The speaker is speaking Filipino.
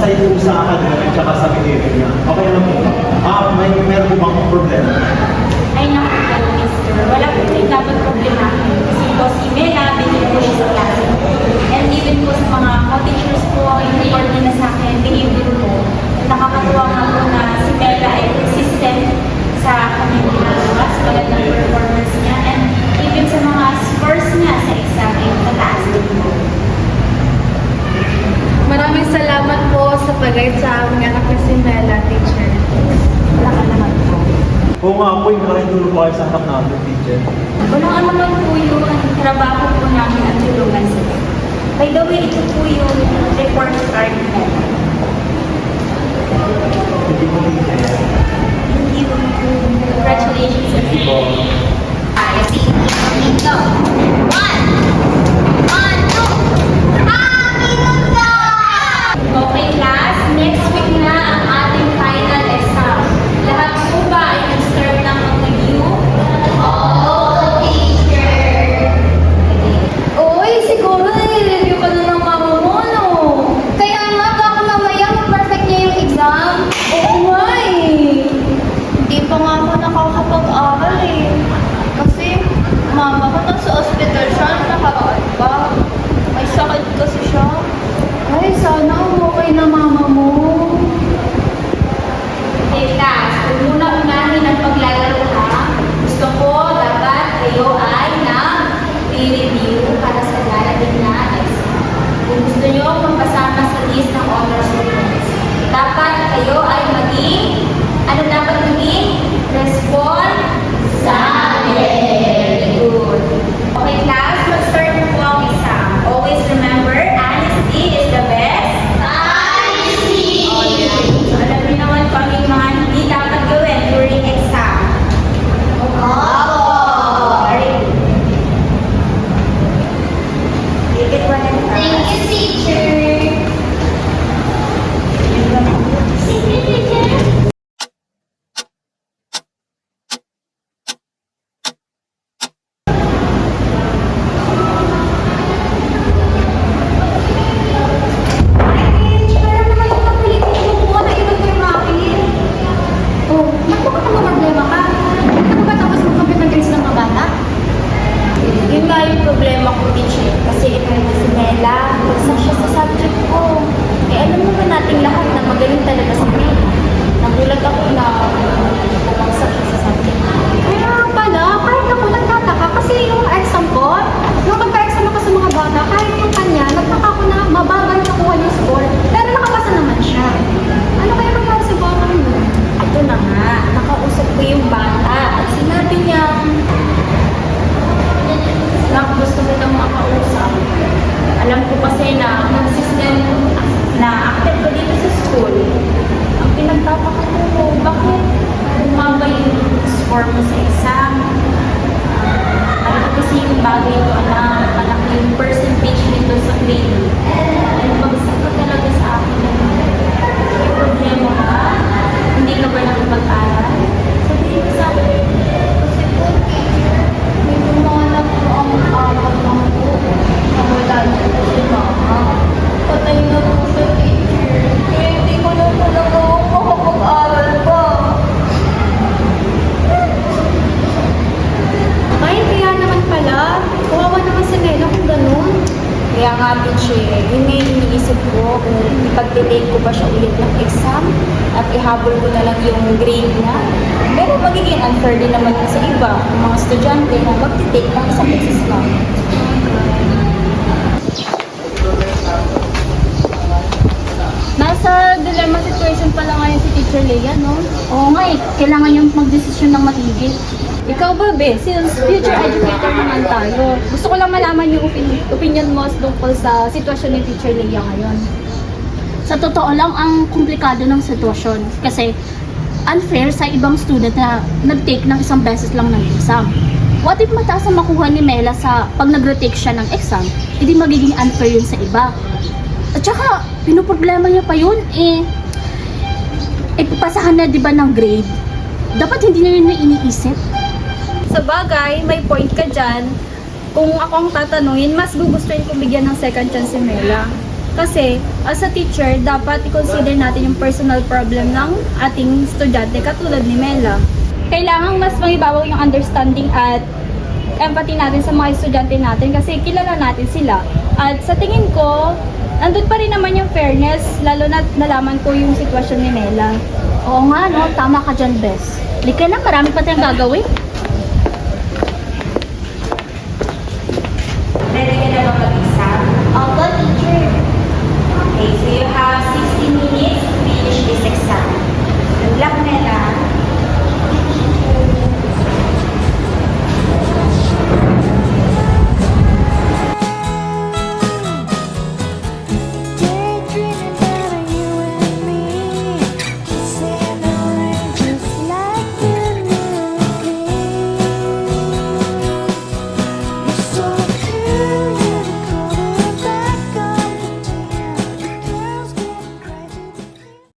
aside po sa academic at sa behavior niya. Okay lang po. Meron po bang problema? Ay naku, mister. Wala po rin dapat problema. Kasi po si Mela, binili po siya sa klase. And even po sa mga co-teachers po, yung report nila sa akin, behavior po. Nakakatuwa nga po na si Mela ay consistent sa kanyang ginagawa, sa magandang performance niya. And even sa mga scores niya sa exam, ay mataas din po. Maraming salamat po sa pag-guide sa aming anak na si Mela, teacher. Wala ka naman po. Oo nga po, yung nakitulong po kayo sa anak namin, teacher. Walang ano man po yung trabaho po namin at tulungan sila. By the way, ito po yung report card nila. Hindi po, teacher. Thank you. Congratulations. Hindi po. Let's see. Go. One. One, two. Okay, class. Next week na ang ating final exam. Lahat po ba ay nag-start ng mag-review? Uy, siguro nire-review ka na ng mama mo, no? Kaya nga, baka mamaya mag-perfect niya yung exam. Oo nga eh. Hindi pa nga ako nakakapag-aral eh. Kasi mama ko nasa ospital siya, nakaraan pa. May sakit kasi siya. Ay, sana okay na mama mo. Okay, class. Kung muna unahin ang paglalaro ha, gusto ko dapat kayo ay nag-review para sa darating na exam. Kung gusto nyo magpasama sa list ng honor students, dapat kayo ay maging, ano dapat maging? Responsable. Very good. Okay, class. Mag-start po ang exam. Always remember, honesty is the best. So, alam niyo naman kung ano yung mga hindi dapat gawin during exam. Very good. Take it one at a time. teacher. Oh, ba't mo ka problema ka? Hindi ka ba tapos mag-compute ng grades ng mga bata? Yun nga yung problema ko, teacher. Kasi ito na si Mela, bagsak siya sa subject ko. Eh, alam naman natin lahat na magaling talaga si Mela. Nagulat ako na bumagsak siya sa subject ko. Kaya pala, kahit ako nagtataka kasi yung exam ko, yung pagka-exam ako sa mga bata, kahit yung kanya, nagtaka ako na mababa yung nakuha yung score, pero nakapasa naman siya. Ano kaya nangyari sa bata mo? Ito na nga, nakausap ko yung bata at sinabi niya na gusto ko nang makausap. Alam ko kasi na ang system na active ko dito sa school, ang pinagtataka ko, bakit bumaba yung score mo sa exam? Ano kasi yung bagay ko na malaki yung percentage nito sa grade. Bagsak ka talaga sa akin. May problema ka? Hindi ka ba nakapag-aral? Sabihin mo sa akin. Kasi po, teacher, may tumanap po ang apat ng po. Nawala na po si mama. Patay na po siya, teacher. Kaya hindi ko na talaga ako makapag-aral pa. Ay, kaya naman pala, kawawa naman si Mela kung ganun. Kaya nga, teacher, yun nga yung iniisip ko kung ipag-delay ko ba siya ulit ng exam at ihabol ko na lang yung grade niya. Pero magiging unfair din naman yun sa iba, yung mga estudyante na mag-take ng isang beses lang. Nasa dilemma situation pala ngayon si Teacher Leia, no? Oo nga eh, kailangan niyang magdesisyon ng matigil. Ikaw ba, Be? Since future educator naman tayo, gusto ko lang malaman yung opinion mo tungkol sa sitwasyon ni Teacher Leia ngayon. Sa totoo lang, ang komplikado ng sitwasyon kasi unfair sa ibang student na nag-take ng isang beses lang ng exam. What if mataas ang makuha ni Mela sa pag nag-retake siya ng exam, hindi magiging unfair yun sa iba. At saka, pinoproblema niya pa yun, pasahan na diba ng grade? Dapat hindi na yun na iniisip. Sa bagay, may point ka dyan. Kung ako ang tatanungin, mas gugustuhin kong bigyan ng second chance si Mela. Kasi, as a teacher, dapat i-consider natin yung personal problem ng ating estudyante katulad ni Mela. Kailangan mas mangibabaw yung understanding at empathy natin sa mga estudyante natin kasi kilala natin sila. At sa tingin ko, nandun pa rin naman yung fairness, lalo na nalaman ko yung sitwasyon ni Mela. Oo nga, no? Tama ka dyan, Bes. Lika na, marami pa tayong gagawin.